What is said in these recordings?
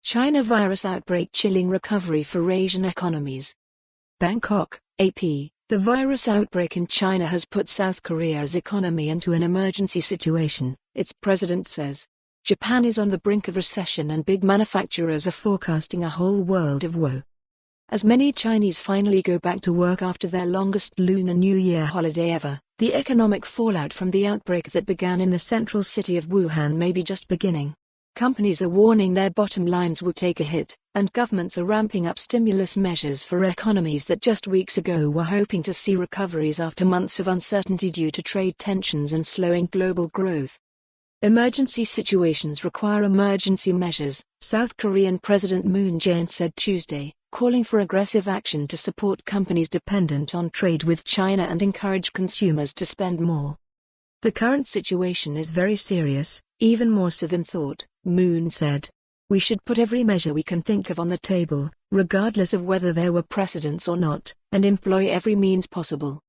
China virus outbreak chilling recovery for Asian economies. Bangkok, AP. The virus outbreak in China has put South Korea's economy into an emergency situation, its president says. Japan is on the brink of recession and big manufacturers are forecasting a whole world of woe. As many Chinese finally go back to work after their longest Lunar New Year holiday ever, the economic fallout from the outbreak that began in the central city of Wuhan may be just beginning. Companies are warning their bottom lines will take a hit, and governments are ramping up stimulus measures for economies that just weeks ago were hoping to see recoveries after months of uncertainty due to trade tensions and slowing global growth. Emergency situations require emergency measures, South Korean President Moon Jae-in said Tuesday, calling for aggressive action to support companies dependent on trade with China and encourage consumers to spend more. The current situation is very serious, even more so than thought, Moon said. We should put every measure we can think of on the table, regardless of whether there were precedents or not, and employ every means possible.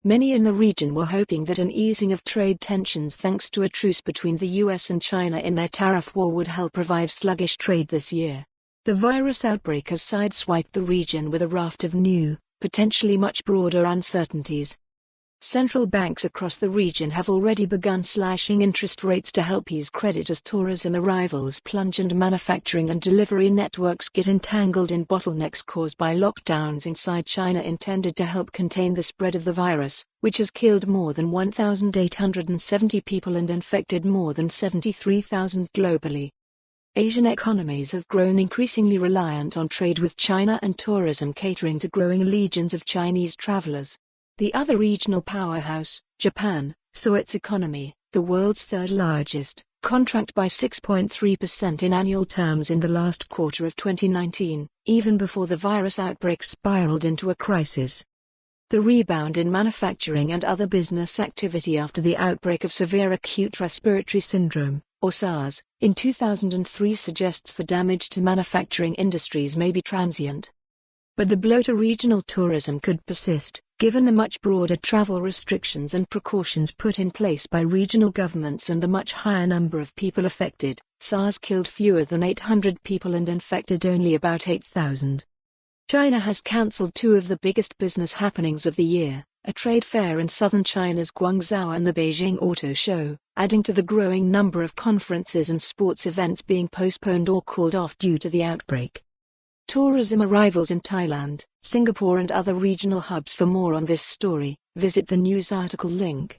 Many in the region were hoping that an easing of trade tensions thanks to a truce between the US and China in their tariff war would help revive sluggish trade this year. The virus outbreak has sideswiped the region with a raft of new, potentially much broader uncertainties. Central banks across the region have already begun slashing interest rates to help ease credit as tourism arrivals plunge and manufacturing and delivery networks get entangled in bottlenecks caused by lockdowns inside China intended to help contain the spread of the virus, which has killed more than 1,870 people and infected more than 73,000 globally. Asian economies have grown increasingly reliant on trade with China and tourism catering to growing legions of Chinese travelers. The other regional powerhouse, Japan, saw its economy, the world's third largest, contract by 6.3% in annual terms in the last quarter of 2019, even before the virus outbreak spiraled into a crisis. The rebound in manufacturing and other business activity after the outbreak of severe acute respiratory syndrome, or SARS, in 2003 suggests the damage to manufacturing industries may be transient. But the blow to regional tourism could persist, given the much broader travel restrictions and precautions put in place by regional governments and the much higher number of people affected. SARS killed fewer than 800 people and infected only about 8,000. China has cancelled two of the biggest business happenings of the year, a trade fair in southern China's Guangzhou and the Beijing Auto Show, adding to the growing number of conferences and sports events being postponed or called off due to the outbreak. Tourism arrivals in Thailand, Singapore and other regional hubs. For more on this story, visit the news article link.